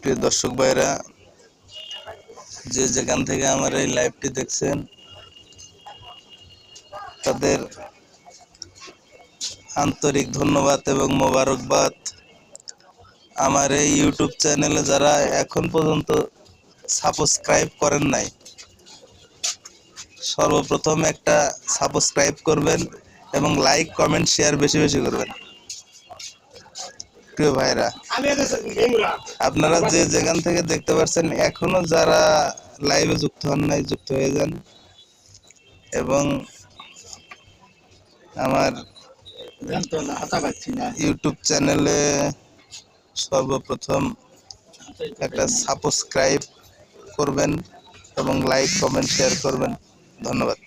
প্রিয় দর্শক ভাইরা, যে যেখান থেকে আমার এই লাইভটি দেখছেন তাদের আন্তরিক ধন্যবাদ এবং মোবারকবাদ। আমার এই ইউটিউব চ্যানেলে যারা এখন পর্যন্ত সাবস্ক্রাইব করেন নাই, সর্বপ্রথম একটা সাবস্ক্রাইব করবেন এবং লাইক কমেন্ট শেয়ার বেশি বেশি করবেন। প্রিয় ভাইরা, আপনারা যে যেখান থেকে দেখতে পাচ্ছেন এখনো যারা লাইভে যুক্ত হন নাই, যুক্ত হয়ে যান এবং আমার ইউটিউব চ্যানেলে সর্বপ্রথম একটা সাবস্ক্রাইব করবেন এবং লাইক কমেন্ট শেয়ার করবেন। ধন্যবাদ।